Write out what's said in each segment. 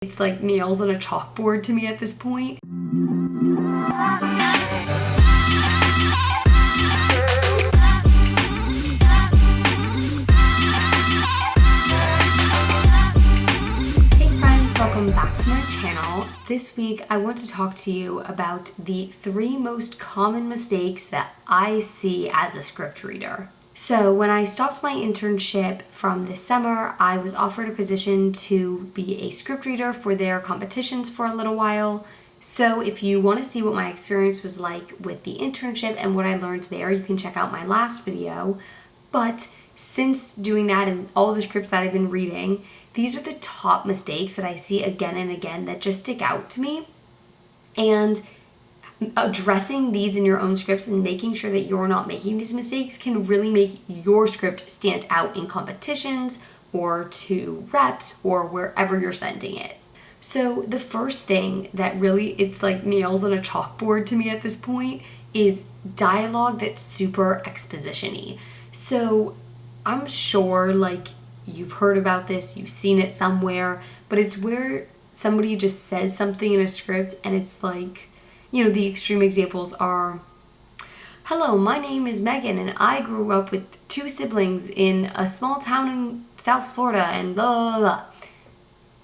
It's like nails on a chalkboard to me at this point. Hey friends, welcome back to my channel. This week I want to talk to you about the 3 most common mistakes that I see as a script reader. So when I stopped my internship from this summer, I was offered a position to be a script reader for their competitions for a little while. So if you want to see what my experience was like with the internship and what I learned there, you can check out my last video. But since doing that and all the scripts that I've been reading, these are the top mistakes that I see again and again that just stick out to me. And addressing these in your own scripts and making sure that you're not making these mistakes can really make your script stand out in competitions or to reps or wherever you're sending it. So the first thing that really, it's like nails on a chalkboard to me at this point, is dialogue that's super exposition-y. So I'm sure like you've heard about this, you've seen it somewhere, but it's where somebody just says something in a script and it's like, you know, the extreme examples are, hello, my name is Megan and I grew up with 2 siblings in a small town in South Florida and blah, blah, blah.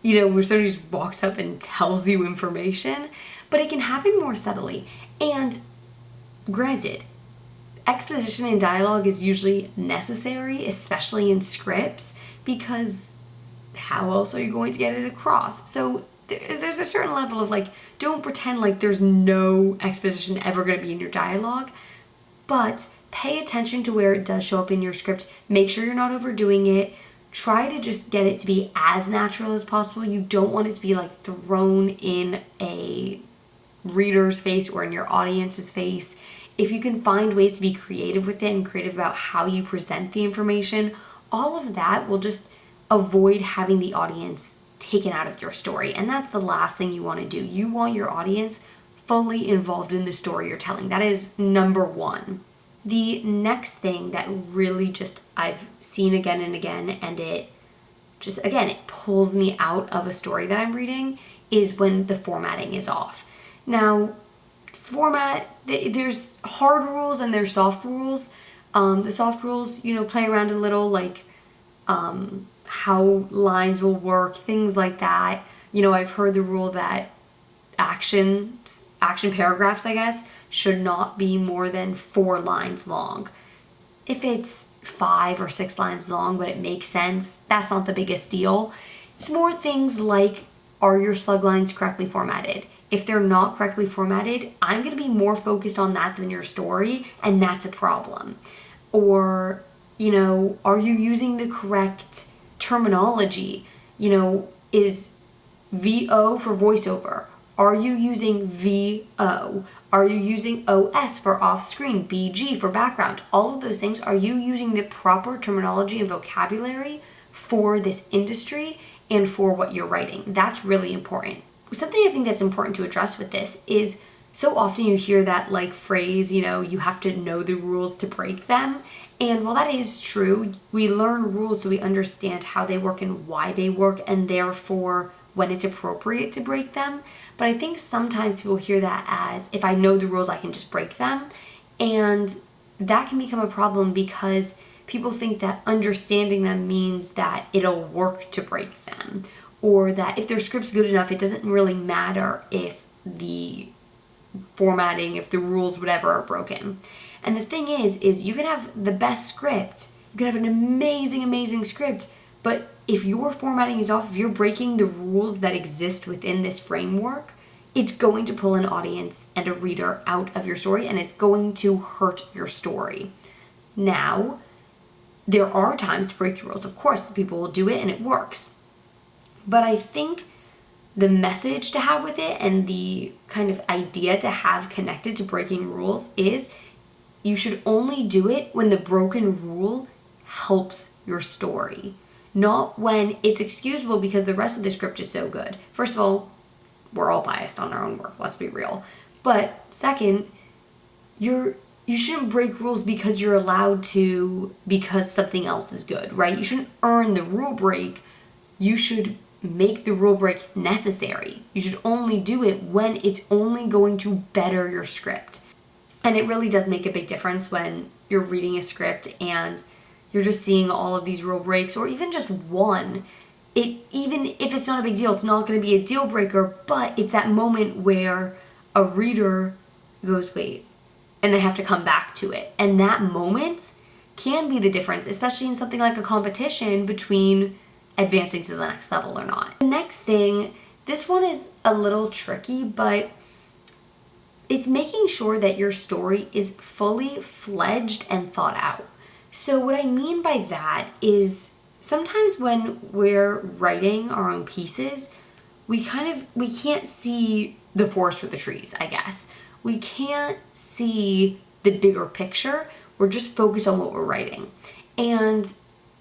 You know, where somebody just walks up and tells you information, but it can happen more subtly. And granted, exposition and dialogue is usually necessary, especially in scripts, because how else are you going to get it across? So there's a certain level of like, don't pretend like there's no exposition ever going to be in your dialogue, but pay attention to where it does show up in your script. Make sure you're not overdoing it. Try to just get it to be as natural as possible. You don't want it to be like thrown in a reader's face or in your audience's face. If you can find ways to be creative with it and creative about how you present the information, all of that will just avoid having the audience taken out of your story. And that's the last thing you want to do. You want your audience fully involved in the story you're telling. That is number 1. The next thing that really just I've seen again and again, and it just, again, it pulls me out of a story that I'm reading, is when the formatting is off. Now, format, there's hard rules and there's soft rules. The soft rules, you know, play around a little, like how lines will work, things like that. You know, I've heard the rule that action paragraphs, I guess, should not be more than 4 lines long. If it's 5 or 6 lines long, but it makes sense, that's not the biggest deal. It's more things like, are your slug lines correctly formatted? If they're not correctly formatted, I'm going to be more focused on that than your story, and that's a problem. Or, you know, are you using the correct terminology? You know, is VO for voiceover? Are you using VO? Are you using OS for off-screen? BG for background? All of those things, are you using the proper terminology and vocabulary for this industry and for what you're writing? That's really important. Something I think that's important to address with this is, so often you hear that like phrase, you know, you have to know the rules to break them. And while that is true, we learn rules so we understand how they work and why they work, and therefore when it's appropriate to break them. But I think sometimes people hear that as, if I know the rules, I can just break them. And that can become a problem because people think that understanding them means that it'll work to break them. Or that if their script's good enough, it doesn't really matter if the formatting, if the rules, whatever, are broken. And the thing is you can have the best script, you can have an amazing script, but if your formatting is off, if you're breaking the rules that exist within this framework, it's going to pull an audience and a reader out of your story, and it's going to hurt your story. Now, there are times to break the rules. Of course, people will do it and it works. But I think the message to have with it and the kind of idea to have connected to breaking rules is you should only do it when the broken rule helps your story, not when it's excusable because the rest of the script is so good. First of all, we're all biased on our own work, let's be real. But second, you shouldn't break rules because you're allowed to, because something else is good, right? You shouldn't earn the rule break. You should make the rule break necessary. You should only do it when it's only going to better your script. And it really does make a big difference when you're reading a script and you're just seeing all of these rule breaks, or even just one. Even if it's not a big deal, it's not going to be a deal breaker, but it's that moment where a reader goes, wait, and they have to come back to it. And that moment can be the difference, especially in something like a competition between advancing to the next level or not. The next thing, this one is a little tricky, but it's making sure that your story is fully fledged and thought out. So what I mean by that is sometimes when we're writing our own pieces, we can't see the forest for the trees, I guess. We can't see the bigger picture. We're just focused on what we're writing. And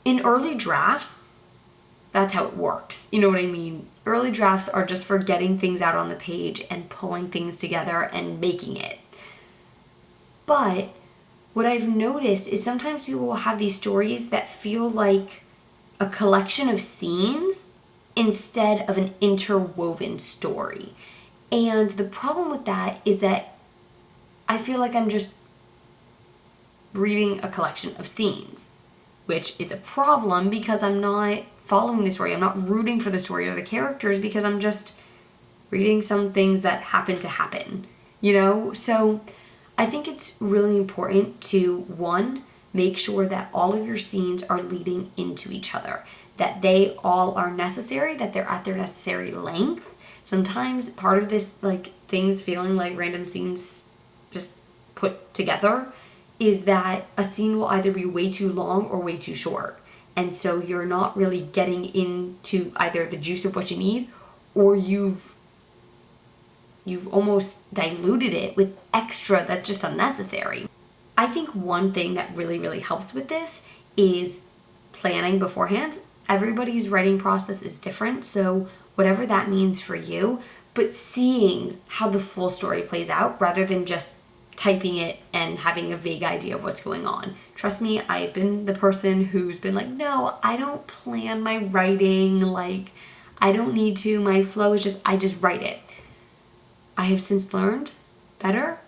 in early drafts, that's how it works. You know what I mean? Early drafts are just for getting things out on the page and pulling things together and making it. But what I've noticed is sometimes people will have these stories that feel like a collection of scenes instead of an interwoven story. And the problem with that is that I feel like I'm just reading a collection of scenes, which is a problem because I'm not following the story. I'm not rooting for the story or the characters because I'm just reading some things that happen to happen, you know? So I think it's really important to, one, make sure that all of your scenes are leading into each other, that they all are necessary, that they're at their necessary length. Sometimes part of this, like, things feeling like random scenes just put together is that a scene will either be way too long or way too short. And so you're not really getting into either the juice of what you need, or you've almost diluted it with extra that's just unnecessary. I think one thing that really, really helps with this is planning beforehand. Everybody's writing process is different, so whatever that means for you, but seeing how the full story plays out rather than just typing it and having a vague idea of what's going on. Trust me, I've been the person who's been like, no, I don't plan my writing, like, I don't need to, my flow is just, I just write it. I have since learned better.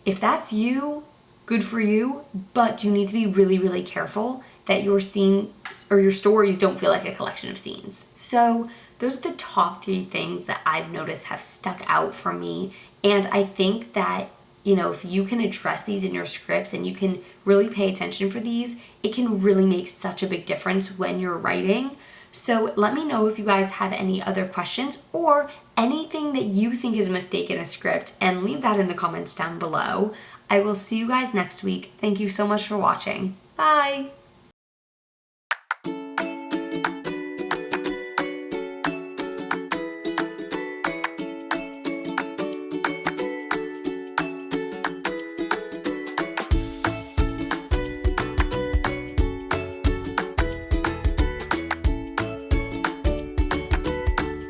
If that's you, good for you, but you need to be really, really careful that your scenes or your stories don't feel like a collection of scenes. So those are the top 3 things that I've noticed have stuck out for me. And I think that, you know, if you can address these in your scripts and you can really pay attention for these, it can really make such a big difference when you're writing. So let me know if you guys have any other questions or anything that you think is a mistake in a script, and leave that in the comments down below. I will see you guys next week. Thank you so much for watching. Bye!